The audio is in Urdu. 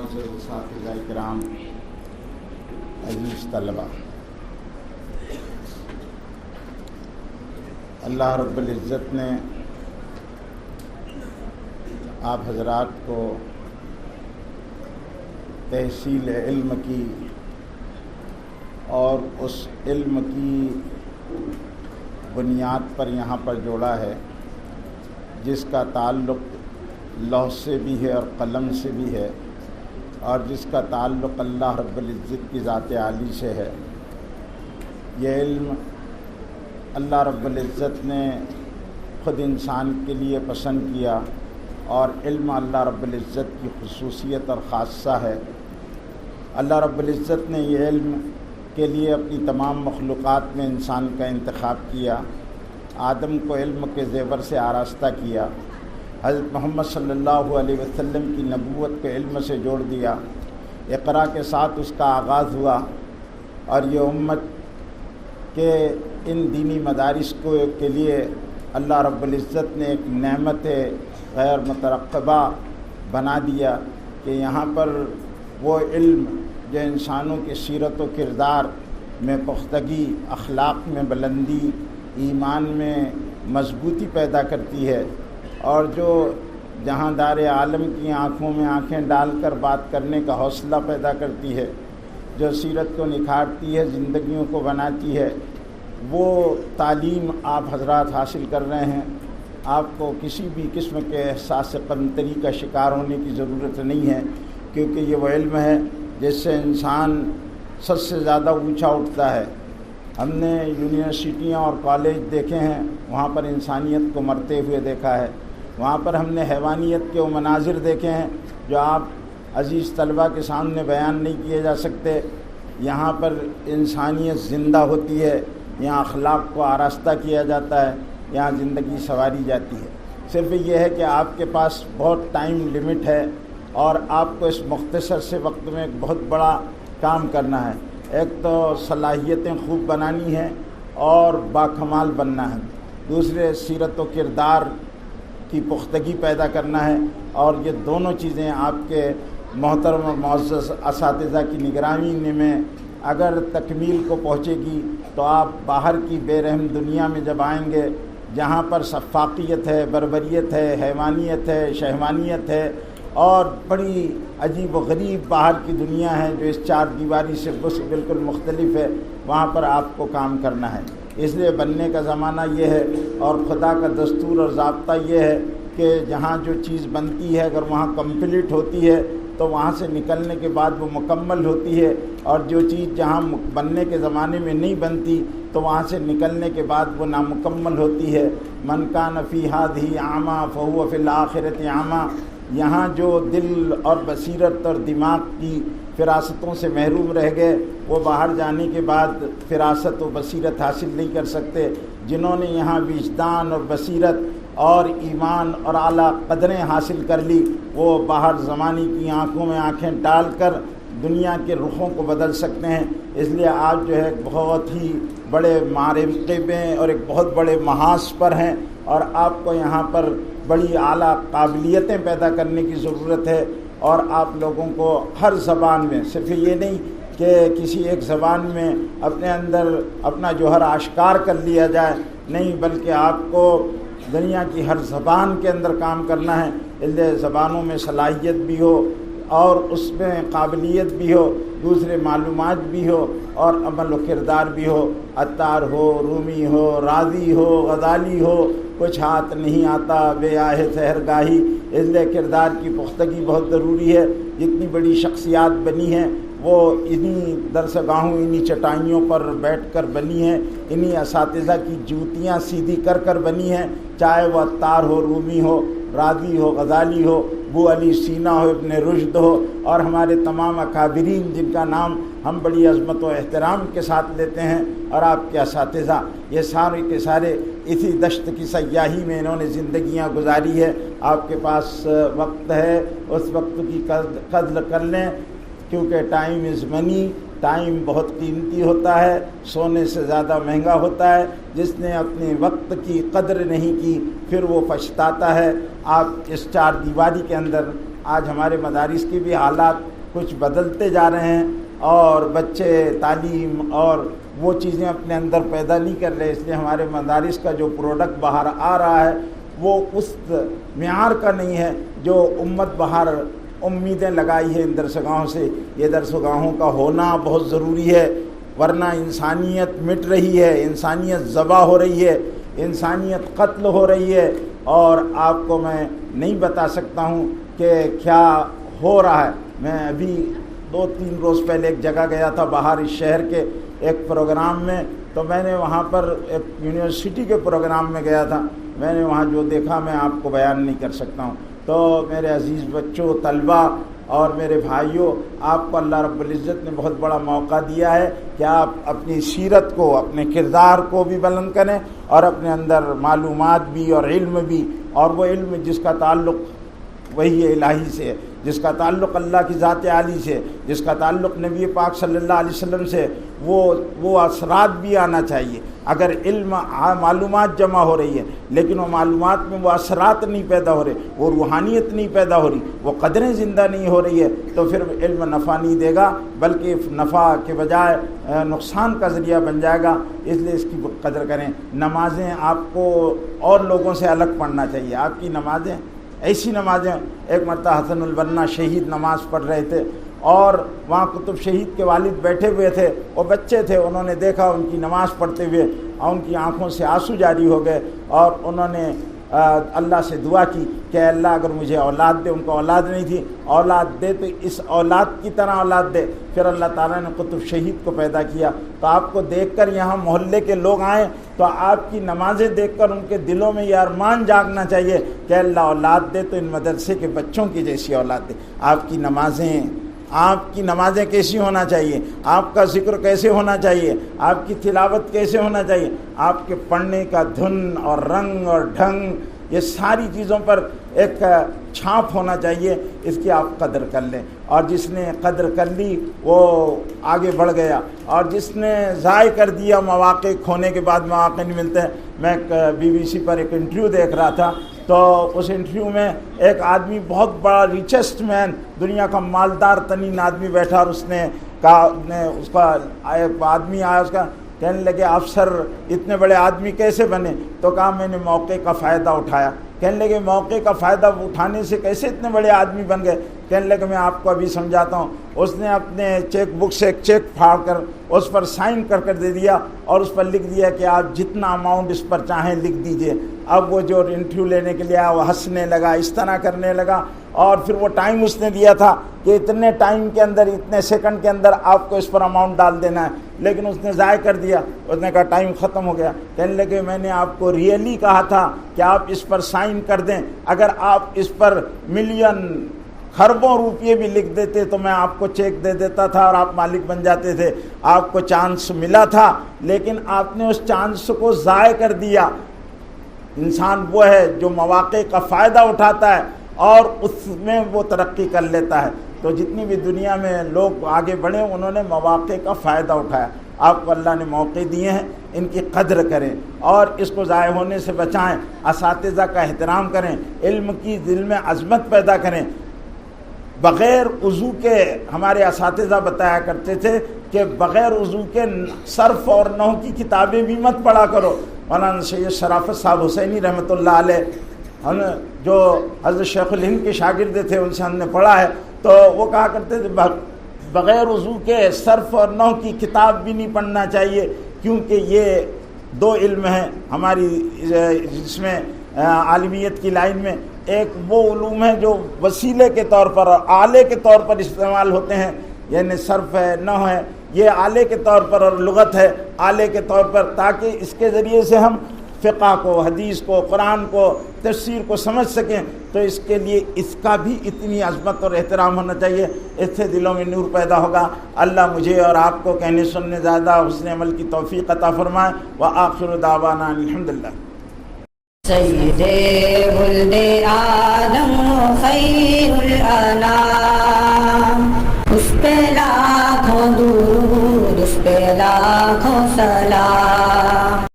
معزز اساتذہ کرام، عزیز طلبہ، اللہ رب العزت نے آپ حضرات کو تحصیل علم کی اور اس علم کی بنیاد پر یہاں پر جوڑا ہے، جس کا تعلق لوح سے بھی ہے اور قلم سے بھی ہے، اور جس کا تعلق اللہ رب العزت کی ذات عالی سے ہے۔ یہ علم اللہ رب العزت نے خود انسان کے لیے پسند کیا، اور علم اللہ رب العزت کی خصوصیت اور خاصہ ہے۔ اللہ رب العزت نے یہ علم کے لیے اپنی تمام مخلوقات میں انسان کا انتخاب کیا، آدم کو علم کے زیور سے آراستہ کیا، حضرت محمد صلی اللہ علیہ وسلم کی نبوت کو علم سے جوڑ دیا، اقرا کے ساتھ اس کا آغاز ہوا، اور یہ امت کے ان دینی مدارس کے لیے اللہ رب العزت نے ایک نعمت غیر مترقبہ بنا دیا کہ یہاں پر وہ علم جو انسانوں کی سیرت و کردار میں پختگی، اخلاق میں بلندی، ایمان میں مضبوطی پیدا کرتی ہے، اور جو جہاں دار عالم کی آنکھوں میں آنکھیں ڈال کر بات کرنے کا حوصلہ پیدا کرتی ہے، جو سیرت کو نکھارتی ہے، زندگیوں کو بناتی ہے، وہ تعلیم آپ حضرات حاصل کر رہے ہیں۔ آپ کو کسی بھی قسم کے احساس کمتری کا شکار ہونے کی ضرورت نہیں ہے، کیونکہ یہ وہ علم ہے جس سے انسان سب سے زیادہ اونچا اٹھتا ہے۔ ہم نے یونیورسٹیاں اور کالج دیکھے ہیں، وہاں پر انسانیت کو مرتے ہوئے دیکھا ہے، وہاں پر ہم نے حیوانیت کے وہ مناظر دیکھے ہیں جو آپ عزیز طلبہ کے سامنے بیان نہیں کیے جا سکتے۔ یہاں پر انسانیت زندہ ہوتی ہے، یہاں اخلاق کو آراستہ کیا جاتا ہے، یہاں زندگی سنواری جاتی ہے۔ صرف یہ ہے کہ آپ کے پاس بہت ٹائم لمٹ ہے، اور آپ کو اس مختصر سے وقت میں ایک بہت بڑا کام کرنا ہے۔ ایک تو صلاحیتیں خوب بنانی ہیں اور باکمال بننا ہے، دوسرے سیرت و کردار کی پختگی پیدا کرنا ہے، اور یہ دونوں چیزیں آپ کے محترم و معزز اساتذہ کی نگرانی میں اگر تکمیل کو پہنچے گی تو آپ باہر کی بے رحم دنیا میں جب آئیں گے، جہاں پر سفاقیت ہے، بربریت ہے، حیوانیت ہے، شہوانیت ہے، اور بڑی عجیب و غریب باہر کی دنیا ہے جو اس چار دیواری سے بالکل مختلف ہے، وہاں پر آپ کو کام کرنا ہے۔ اس لیے بننے کا زمانہ یہ ہے، اور خدا کا دستور اور ضابطہ یہ ہے کہ جہاں جو چیز بنتی ہے اگر وہاں کمپلیٹ ہوتی ہے تو وہاں سے نکلنے کے بعد وہ مکمل ہوتی ہے، اور جو چیز جہاں بننے کے زمانے میں نہیں بنتی تو وہاں سے نکلنے کے بعد وہ نامکمل ہوتی ہے۔ من کان فی ھذہ اعمیٰ فہو فی الآخرۃ اعمیٰ۔ یہاں جو دل اور بصیرت اور دماغ کی فراستوں سے محروم رہ گئے، وہ باہر جانے کے بعد فراست و بصیرت حاصل نہیں کر سکتے۔ جنہوں نے یہاں وجدان اور بصیرت اور ایمان اور اعلیٰ قدریں حاصل کر لی، وہ باہر زمانے کی آنکھوں میں آنکھیں ڈال کر دنیا کے رخوں کو بدل سکتے ہیں۔ اس لیے آپ جو ہے بہت ہی بڑے معرفے میں اور ایک بہت بڑے محاذ پر ہیں، اور آپ کو یہاں پر بڑی اعلیٰ قابلیتیں پیدا کرنے کی ضرورت ہے، اور آپ لوگوں کو ہر زبان میں، صرف یہ نہیں کہ کسی ایک زبان میں اپنے اندر اپنا جوہر آشکار کر لیا جائے، نہیں، بلکہ آپ کو دنیا کی ہر زبان کے اندر کام کرنا ہے۔ اس لیے زبانوں میں صلاحیت بھی ہو، اور اس میں قابلیت بھی ہو، دوسرے معلومات بھی ہو، اور عمل و کردار بھی ہو۔ عطار ہو، رومی ہو، راضی ہو، غزالی ہو، کچھ ہاتھ نہیں آتا بے آہ سحرگاہی۔ اس لیے کردار کی پختگی بہت ضروری ہے۔ جتنی بڑی شخصیات بنی ہیں وہ انہی درسگاہوں، انہی چٹائیوں پر بیٹھ کر بنی ہیں، انہی اساتذہ کی جوتیاں سیدھی کر کر بنی ہیں، چاہے وہ عطار ہو، رومی ہو، راضی ہو، غزالی ہو، ابو علی سینا ہو، ابن رشد ہو، اور ہمارے تمام اکابرین جن کا نام ہم بڑی عظمت و احترام کے ساتھ لیتے ہیں، اور آپ کے اساتذہ، یہ سارے کے سارے اسی دشت کی سیاحی میں انہوں نے زندگیاں گزاری ہے۔ آپ کے پاس وقت ہے، اس وقت کی قدر کر لیں، کیونکہ ٹائم از منی، ٹائم بہت قیمتی ہوتا ہے، سونے سے زیادہ مہنگا ہوتا ہے۔ جس نے اپنے وقت کی قدر نہیں کی پھر وہ پچھتاتا ہے۔ آپ اس چار دیواری کے اندر، آج ہمارے مدارس کی بھی حالات کچھ بدلتے جا رہے ہیں اور بچے تعلیم اور وہ چیزیں اپنے اندر پیدا نہیں کر رہے، اس لیے ہمارے مدارس کا جو پروڈکٹ باہر آ رہا ہے وہ اس معیار کا نہیں ہے جو امت باہر امیدیں لگائی ہے ان درسگاہوں سے۔ یہ درسگاہوں کا ہونا بہت ضروری ہے، ورنہ انسانیت مٹ رہی ہے، انسانیت ذبح ہو رہی ہے، انسانیت قتل ہو رہی ہے، اور آپ کو میں نہیں بتا سکتا ہوں کہ کیا ہو رہا ہے۔ میں ابھی 2-3 روز پہلے ایک جگہ گیا تھا باہر اس شہر کے ایک پروگرام میں، تو میں نے وہاں پر ایک یونیورسٹی کے پروگرام میں گیا تھا، میں نے وہاں جو دیکھا میں آپ کو بیان نہیں کر سکتا ہوں۔ تو میرے عزیز بچوں، طلباء اور میرے بھائیوں، آپ کو اللہ رب العزت نے بہت بڑا موقع دیا ہے کہ آپ اپنی سیرت کو، اپنے کردار کو بھی بلند کریں اور اپنے اندر معلومات بھی اور علم بھی، اور وہ علم جس کا تعلق وہی الہی سے، جس کا تعلق اللہ کی ذات عالی سے، جس کا تعلق نبی پاک صلی اللہ علیہ وسلم سے، وہ اثرات بھی آنا چاہیے۔ اگر علم معلومات جمع ہو رہی ہے لیکن وہ معلومات میں وہ اثرات نہیں پیدا ہو رہے، وہ روحانیت نہیں پیدا ہو رہی، وہ قدریں زندہ نہیں ہو رہی ہے، تو پھر علم نفع نہیں دے گا بلکہ نفع کے بجائے نقصان کا ذریعہ بن جائے گا۔ اس لیے اس کی قدر کریں۔ نمازیں آپ کو اور لوگوں سے الگ پڑھنا چاہیے۔ آپ کی نمازیں ایسی نمازیں، ایک مرتبہ حسن البنا شہید نماز پڑھ رہے تھے اور وہاں کتب شہید کے والد بیٹھے ہوئے تھے، وہ بچے تھے، انہوں نے دیکھا ان کی نماز پڑھتے ہوئے اور ان کی آنکھوں سے آنسو جاری ہو گئے، اور انہوں نے اللہ سے دعا کی کہ اللہ اگر مجھے اولاد دے، ان کو اولاد نہیں تھی، اولاد دے تو اس اولاد کی طرح اولاد دے۔ پھر اللہ تعالیٰ نے قطب شہید کو پیدا کیا۔ تو آپ کو دیکھ کر یہاں محلے کے لوگ آئیں تو آپ کی نمازیں دیکھ کر ان کے دلوں میں یہ ارمان جاگنا چاہیے کہ اللہ اولاد دے تو ان مدرسے کے بچوں کی جیسی اولاد دے۔ آپ کی نمازیں کیسی ہونا چاہیے، آپ کا ذکر کیسے ہونا چاہیے، آپ کی تلاوت کیسے ہونا چاہیے، آپ کے پڑھنے کا دھن اور رنگ اور ڈھنگ، یہ ساری چیزوں پر ایک چھاپ ہونا چاہیے۔ اس کی آپ قدر کر لیں، اور جس نے قدر کر لی وہ آگے بڑھ گیا، اور جس نے ضائع کر دیا، مواقع کھونے کے بعد مواقع نہیں ملتے۔ میں BBC پر ایک انٹرویو دیکھ رہا تھا، تو اس انٹرویو میں ایک آدمی بہت بڑا ریچسٹ مین، دنیا کا مالدار ترین آدمی بیٹھا، اور اس نے کہا، اس کا آدمی آیا، اس کا کہنے لگے آپ سر اتنے بڑے آدمی کیسے بنے؟ تو کہا میں نے موقع کا فائدہ اٹھایا۔ کہنے لگے موقع کا فائدہ اٹھانے سے کیسے اتنے بڑے آدمی بن گئے؟ کہنے لگے میں آپ کو ابھی سمجھاتا ہوں۔ اس نے اپنے چیک بک سے ایک چیک پھاڑ کر اس پر سائن کر دے دیا، اور اس پر لکھ دیا کہ آپ جتنا اماؤنٹ اس پر چاہیں لکھ دیجئے۔ اب وہ جو انٹرویو لینے کے لیے آیا وہ ہنسنے لگا، اس طرح کرنے لگا، اور پھر وہ ٹائم اس نے دیا تھا کہ اتنے ٹائم کے اندر، اتنے سیکنڈ کے اندر آپ کو اس پر اماؤنٹ ڈال دینا ہے، لیکن اس نے ضائع کر دیا۔ اس نے کہا ٹائم ختم ہو گیا۔ کہنے لگے میں نے آپ کو ریئلی کہا تھا کہ آپ اس پر سائن کر دیں، اگر آپ اس پر ملین خربوں روپیے بھی لکھ دیتے تو میں آپ کو چیک دے دیتا تھا اور آپ مالک بن جاتے تھے۔ آپ کو چانس ملا تھا لیکن آپ نے اس چانس کو ضائع کر دیا۔ انسان وہ ہے جو مواقع کا فائدہ اٹھاتا ہے اور اس میں وہ ترقی کر لیتا ہے۔ تو جتنی بھی دنیا میں لوگ آگے بڑھے انہوں نے مواقع کا فائدہ اٹھایا۔ آپ کو اللہ نے موقع دیے ہیں، ان کی قدر کریں اور اس کو ضائع ہونے سے بچائیں۔ اساتذہ کا احترام کریں، علم کی دل میں عظمت پیدا کریں۔ بغیر وضو کے ہمارے اساتذہ بتایا کرتے تھے کہ بغیر وضو کے صرف اور نحو کی کتابیں بھی مت پڑھا کرو۔ مولانا سید شرافت صاحب حسینی رحمۃ اللہ علیہ، جو حضرت شیخ الہند کے شاگرد تھے، ان سے ہم نے پڑھا ہے، تو وہ کہا کرتے تھے بغیر وضو کے صرف اور نحو کی کتاب بھی نہیں پڑھنا چاہیے، کیونکہ یہ دو علم ہیں ہماری جس میں عالمیت کی لائن میں۔ ایک وہ علوم ہیں جو وسیلے کے طور پر اور آلے کے طور پر استعمال ہوتے ہیں، یعنی صرف ہے، نحو ہے، یہ آلے کے طور پر، اور لغت ہے آلے کے طور پر، تاکہ اس کے ذریعے سے ہم فقہ کو، حدیث کو، قرآن کو، تفسیر کو سمجھ سکیں۔ تو اس کے لیے اس کا بھی اتنی عظمت اور احترام ہونا چاہیے، اس سے دلوں میں نور پیدا ہوگا۔ اللہ مجھے اور آپ کو کہنے سننے زیادہ حسن عمل کی توفیق عطا فرمائے۔ وآخر دعوانا الحمدللہ۔ سید ولد آدم خیر الانام، اس پہ لاکھوں درود، اس پہ لاکھوں سلام۔